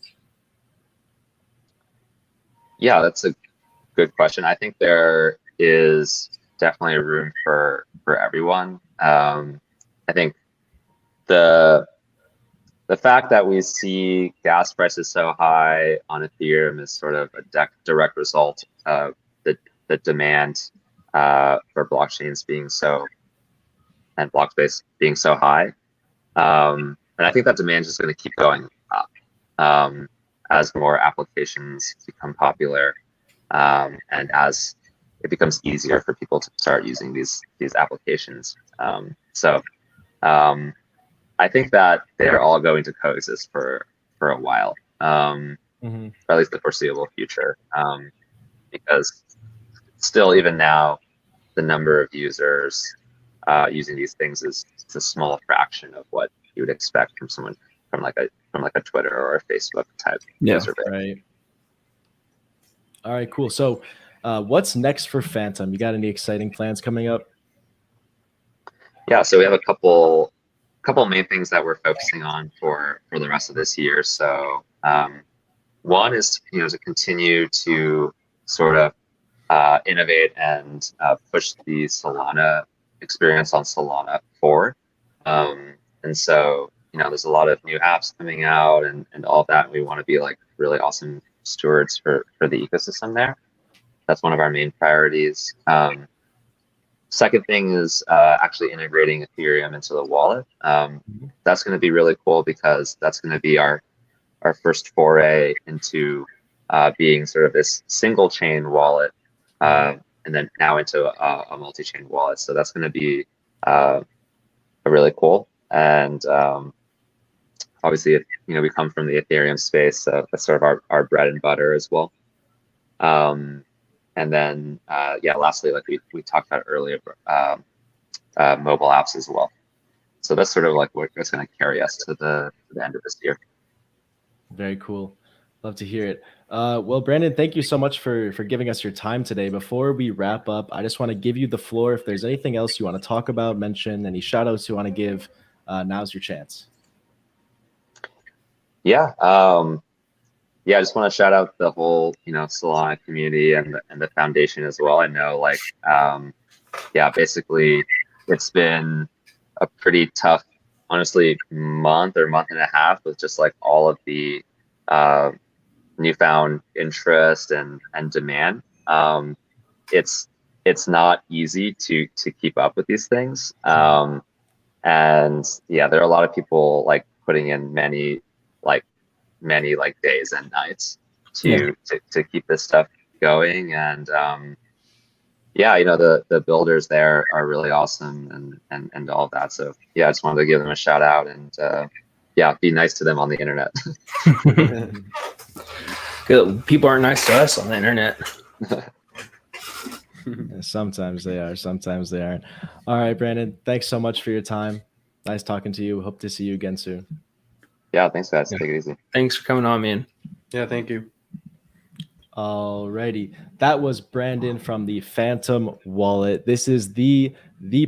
Yeah, that's a good question. I think there is definitely room for everyone. I think the fact that we see gas prices so high on Ethereum is sort of a direct result of the demand for blockchains being so, and block space being so high. I think that demand is going to keep going up as more applications become popular, and as it becomes easier for people to start using these applications. So I think that they're all going to coexist for a while, or at least the foreseeable future, because still, even now, the number of users using these things is a small fraction of what you would expect from someone from like a Twitter or a Facebook type user base. Right. All right, cool. So what's next for Phantom? You got any exciting plans coming up? Yeah, so we have a couple main things that we're focusing on for the rest of this year. So one is to continue to sort of innovate and push the Solana experience on Solana forward. And so there's a lot of new apps coming out and all of that. And we want to be like really awesome stewards for the ecosystem there. That's one of our main priorities. Second thing is actually integrating Ethereum into the wallet. That's going to be really cool because that's going to be our first foray into being sort of this single chain wallet, and then now into a multi-chain wallet. So that's going to be really cool. And obviously, we come from the Ethereum space, so that's sort of our bread and butter as well. And then, lastly, like we talked about earlier, mobile apps as well. So that's sort of like what's going to carry us to the end of this year. Very cool. Love to hear it. Well, Brandon, thank you so much for giving us your time today. Before we wrap up, I just want to give you the floor. If there's anything else you want to talk about, mention, any shout outs you want to give, now's your chance. Yeah. I just want to shout out the whole, Solana community and the foundation as well. I know, basically it's been a pretty tough, honestly, month and a half with just like all of the newfound interest and demand. It's not easy to keep up with these things. And there are a lot of people like putting in many days and nights to keep this stuff going. And the builders there are really awesome and all of that. So I just wanted to give them a shout out and be nice to them on the internet. Good. People aren't nice to us on the internet. Sometimes they are, sometimes they aren't. All right, Brandon, thanks so much for your time. Nice talking to you. Hope to see you again soon. Yeah, thanks guys. Take it easy. Thanks for coming on, man. Yeah, thank you. Alrighty, that was Brandon from the Phantom Wallet. This is the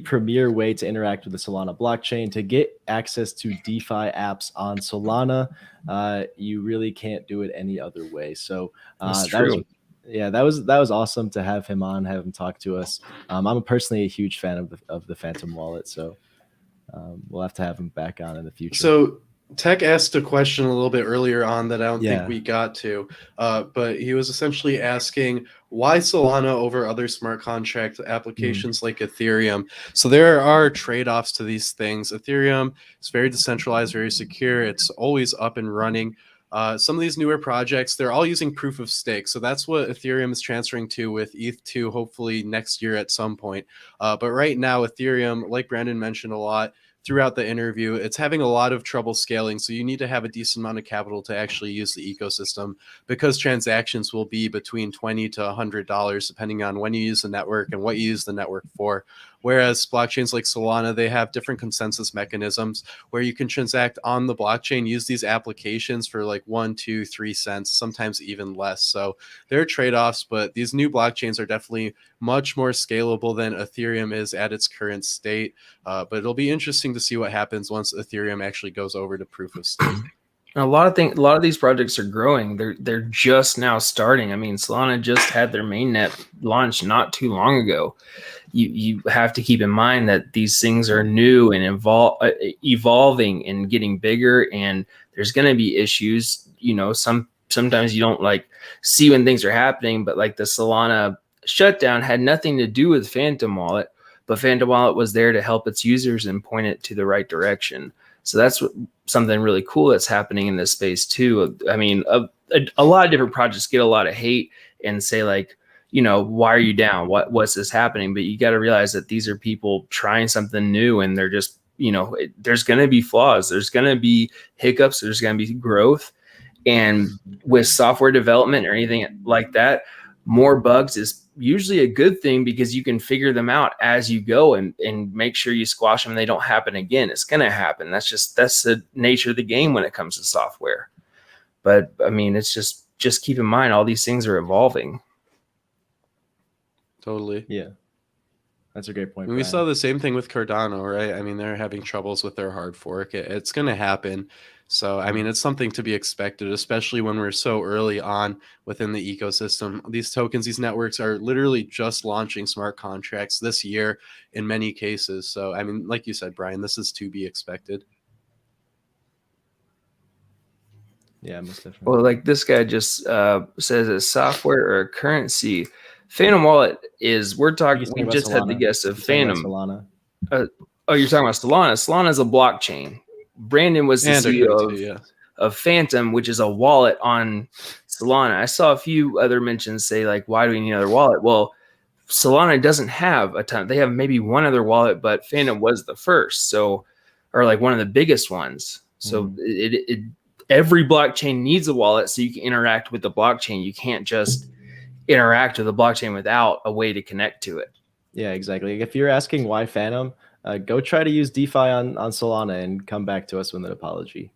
premier way to interact with the Solana blockchain. To get access to DeFi apps on Solana, you really can't do it any other way. So that was awesome to have him on, have him talk to us. I'm personally a huge fan of the Phantom Wallet, so we'll have to have him back on in the future. So Tech asked a question a little bit earlier on that I don't think we got to, but he was essentially asking why Solana over other smart contract applications like Ethereum. So there are trade-offs to these things. Ethereum is very decentralized, very secure. It's always up and running. Some of these newer projects, they're all using proof of stake. So that's what Ethereum is transferring to with ETH2, hopefully next year at some point. But right now, Ethereum, like Brandon mentioned a lot throughout the interview, it's having a lot of trouble scaling. So you need to have a decent amount of capital to actually use the ecosystem, because transactions will be between $20 to $100 depending on when you use the network and what you use the network for. Whereas blockchains like Solana, they have different consensus mechanisms where you can transact on the blockchain, use these applications for like 1, 2, 3 cents, sometimes even less. So there are trade-offs, but these new blockchains are definitely much more scalable than Ethereum is at its current state. But it'll be interesting to see what happens once Ethereum actually goes over to proof of stake. A lot of these projects are growing. They're just now starting. I mean, Solana just had their mainnet launch not too long ago. You have to keep in mind that these things are new and evolving and getting bigger, and there's going to be issues. Sometimes you don't like see when things are happening, but like the Solana shutdown had nothing to do with Phantom Wallet, but Phantom Wallet was there to help its users and point it to the right direction. So that's something really cool that's happening in this space too. I mean, a lot of different projects get a lot of hate and say like, you know, why are you down? What's this happening? But you got to realize that these are people trying something new, and they're just, you know, there's going to be flaws. There's going to be hiccups. There's going to be growth. And with software development or anything like that, more bugs is usually a good thing because you can figure them out as you go and make sure you squash them and they don't happen again. It's going to happen. That's the nature of the game when it comes to software. But I mean, it's just keep in mind, all these things are evolving. Totally. Yeah. That's a great point. We saw the same thing with Cardano, right? I mean, they're having troubles with their hard fork. It's going to happen. So, I mean, it's something to be expected, especially when we're so early on within the ecosystem. These tokens, these networks are literally just launching smart contracts this year in many cases. So, I mean, like you said, Brian, this is to be expected. Yeah, most definitely. Well, like this guy just says a software or a currency. Phantom Wallet is, we just had the guess of Phantom. Solana. Oh, you're talking about Solana. Solana is a blockchain. Brandon was the CEO of Phantom, which is a wallet on Solana. I saw a few other mentions say like, why do we need another wallet? Well, Solana doesn't have a ton. They have maybe one other wallet, but Phantom was the first. So, or like one of the biggest ones. So every blockchain needs a wallet so you can interact with the blockchain. You can't just interact with the blockchain without a way to connect to it. Yeah, exactly. If you're asking why Phantom, go try to use DeFi on Solana and come back to us with an apology.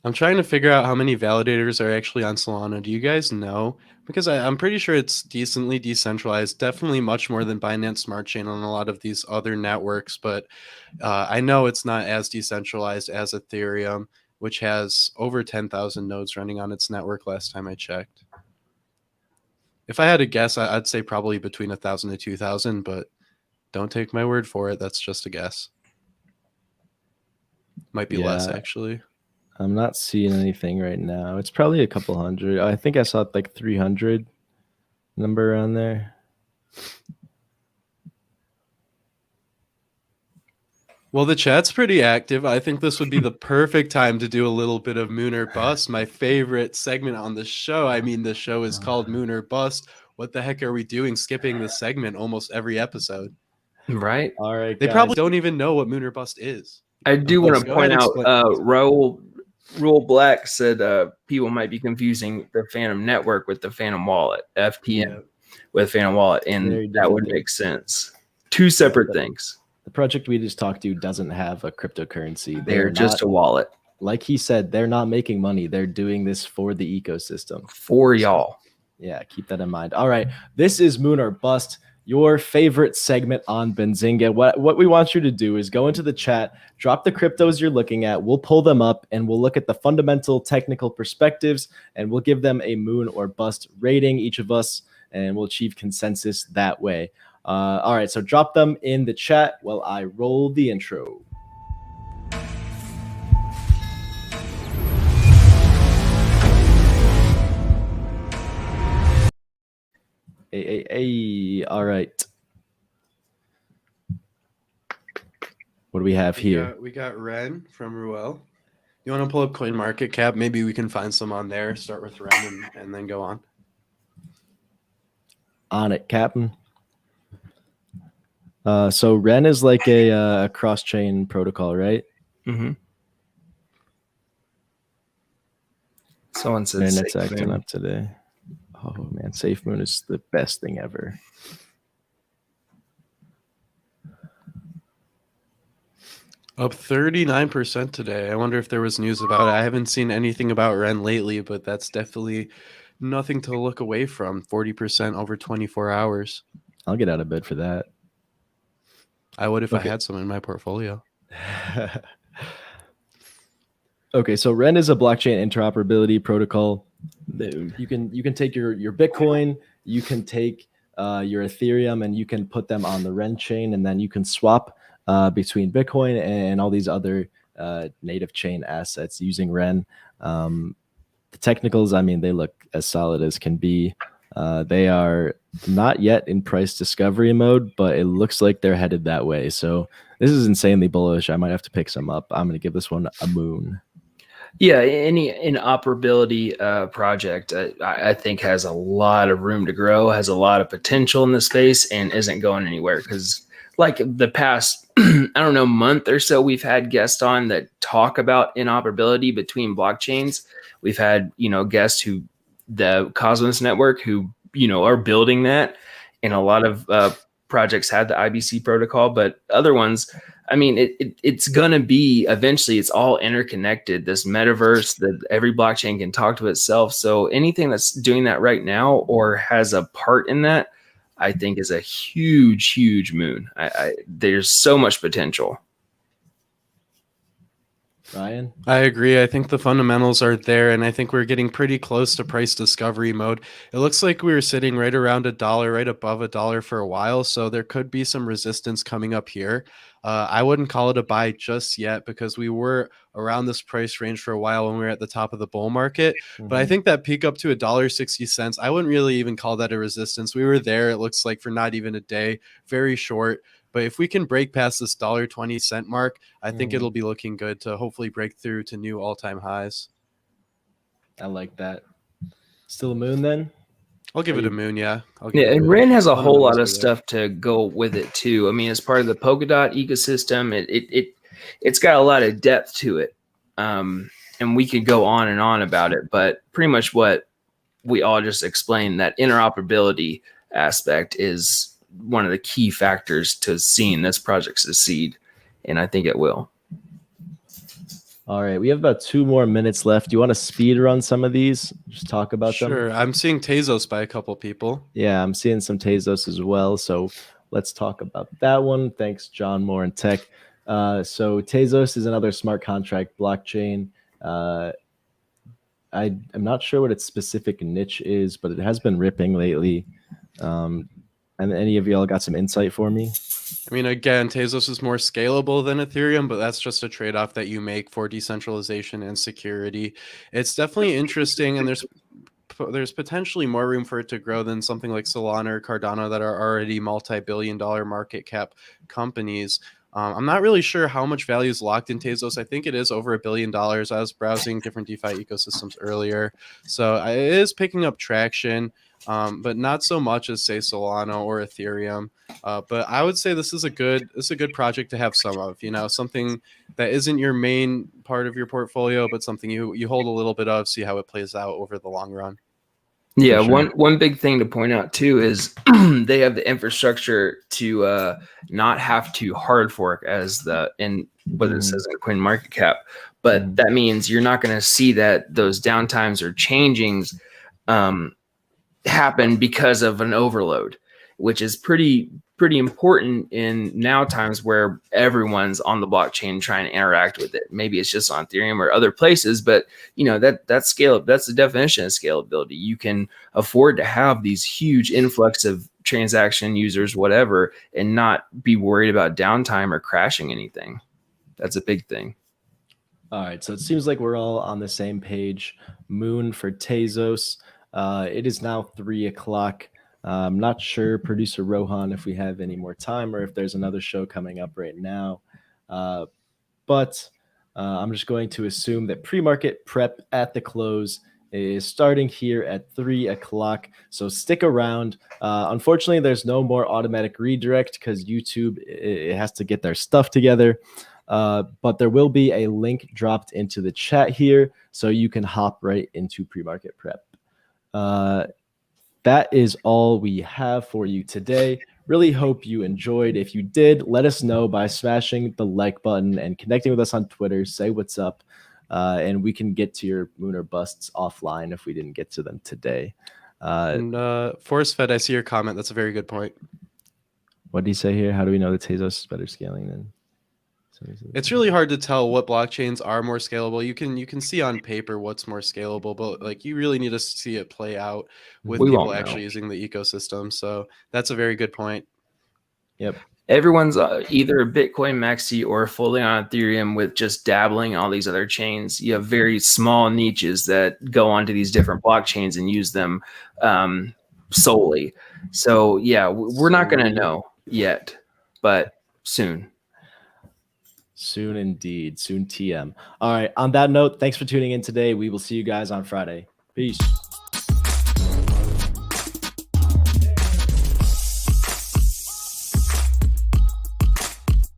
I'm trying to figure out how many validators are actually on Solana. Do you guys know? Because I'm pretty sure it's decently decentralized, definitely much more than Binance Smart Chain on a lot of these other networks. But I know it's not as decentralized as Ethereum, which has over 10,000 nodes running on its network last time I checked. If I had to guess, I'd say probably between 1,000 to 2,000, but don't take my word for it. That's just a guess. Might be less, actually. I'm not seeing anything right now. It's probably a couple hundred. I think I saw like 300 number around there. Well, the chat's pretty active. I think this would be the perfect time to do a little bit of Moon or Bust, my favorite segment on the show. I mean, the show is called Moon or Bust. What the heck are we doing skipping this segment almost every episode? Right. All right. They probably don't even know what Moon or Bust is. I do want to point out, Raul Black said people might be confusing the Phantom Network with the Phantom Wallet, FPM with Phantom Wallet, and that would make sense. Two separate things. The project we just talked to doesn't have a cryptocurrency. They're just a wallet. Like he said, they're not making money. They're doing this for the ecosystem. For y'all. Yeah, keep that in mind. All right. This is Moon or Bust, your favorite segment on Benzinga. What we want you to do is go into the chat, drop the cryptos you're looking at. We'll pull them up and we'll look at the fundamental technical perspectives and we'll give them a Moon or Bust rating, each of us, and we'll achieve consensus that way. All right, so drop them in the chat while I roll the intro. Hey, all right. What do we have here? We got Ren from Ruel. You want to pull up CoinMarketCap? Maybe we can find some on there. Start with Ren and then go on. On it, Captain. So Ren is like a cross-chain protocol, right? Mm-hmm. Someone said Internet's acting up today. Oh man, SafeMoon is the best thing ever. Up 39% today. I wonder if there was news about it. I haven't seen anything about Ren lately, but that's definitely nothing to look away from. 40% over 24 hours. I'll get out of bed for that. I would if I had some in my portfolio. Okay, so Ren is a blockchain interoperability protocol. You can take your Bitcoin, you can take your Ethereum, and you can put them on the Ren chain, and then you can swap between Bitcoin and all these other native chain assets using Ren. The technicals, I mean, they look as solid as can be. They are not yet in price discovery mode, but it looks like they're headed that way. So this is insanely bullish. I might have to pick some up. I'm going to give this one a moon. Yeah, any interoperability project, I think has a lot of room to grow, has a lot of potential in the space, and isn't going anywhere. Because like the past, I don't know, month or so, we've had guests on that talk about interoperability between blockchains. We've had, guests who, the Cosmos Network, who, are building that, and a lot of projects had the IBC protocol, but other ones, I mean, it's going to be eventually, it's all interconnected, this metaverse that every blockchain can talk to itself. So anything that's doing that right now or has a part in that, I think is a huge, huge moon. There's so much potential. Ryan? I agree. I think the fundamentals are there, and I think we're getting pretty close to price discovery mode. It looks like we were sitting right around $1, right above $1 for a while, so there could be some resistance coming up here. I wouldn't call it a buy just yet because we were around this price range for a while when we were at the top of the bull market. But I think that peak up to $1.60, I wouldn't really even call that a resistance. We were there, it looks like, for not even a day, very short. But if we can break past this $1.20 mark, I think it'll be looking good to hopefully break through to new all-time highs. I like that. Still a moon then? I'll give it a moon, yeah. And Ren has a whole lot of stuff to go with it too. I mean, as part of the Polkadot ecosystem, it's got a lot of depth to it. And we could go on and on about it, but pretty much what we all just explained, that interoperability aspect is one of the key factors to seeing this project succeed, and I think it will. All right, we have about 2 more minutes left. Do you want to speed run some of these? Just talk about them. Sure. I'm seeing Tezos by a couple people. Yeah, I'm seeing some Tezos as well. So let's talk about that one. Thanks, John Moore and Tech. So Tezos is another smart contract blockchain. I'm not sure what its specific niche is, but it has been ripping lately. And any of y'all got some insight for me? I mean, again, Tezos is more scalable than Ethereum, but that's just a trade-off that you make for decentralization and security. It's definitely interesting, and there's potentially more room for it to grow than something like Solana or Cardano that are already multi-billion-dollar market cap companies. I'm not really sure how much value is locked in Tezos. I think it is over $1 billion. I was browsing different DeFi ecosystems earlier, so it is picking up traction. But not so much as, say, Solana or Ethereum. But I would say this is a good project to have some of, something that isn't your main part of your portfolio, but something you hold a little bit of, see how it plays out over the long run. Yeah, sure. One big thing to point out too is they have the infrastructure to not have to hard fork as whether it says in Coin Market Cap, but that means you're not going to see that those downtimes or changings happen because of an overload, which is pretty important in now times where everyone's on the blockchain trying to interact with it. Maybe it's just on Ethereum or other places, but that's scale. That's the definition of scalability. You can afford to have these huge influx of transaction users, whatever, and not be worried about downtime or crashing anything. That's a big thing. All right, so it seems like we're all on the same page. Moon for Tezos. It is now 3 o'clock. I'm not sure, producer Rohan, if we have any more time or if there's another show coming up right now. But I'm just going to assume that pre-market prep at the close is starting here at 3 o'clock. So stick around. Unfortunately, there's no more automatic redirect because YouTube it has to get their stuff together. But there will be a link dropped into the chat here so you can hop right into pre-market prep. That is all we have for you today. Really hope you enjoyed. If you did, let us know by smashing the like button and connecting with us on Twitter. Say what's up, and we can get to your moon or busts offline if we didn't get to them today. And Force Fed, I see your comment. That's a very good point. What did he say here? How do we know that Tezos is better scaling than? It's really hard to tell what blockchains are more scalable. You can see on paper what's more scalable, but you really need to see it play out with people actually using the ecosystem. So that's a very good point. Yep. Everyone's either a Bitcoin maxi or fully on Ethereum with just dabbling in all these other chains. You have very small niches that go onto these different blockchains and use them solely. So yeah, we're not going to know yet, but soon. Soon indeed. Soon TM. All right. On that note, thanks for tuning in today. We will see you guys on Friday. Peace.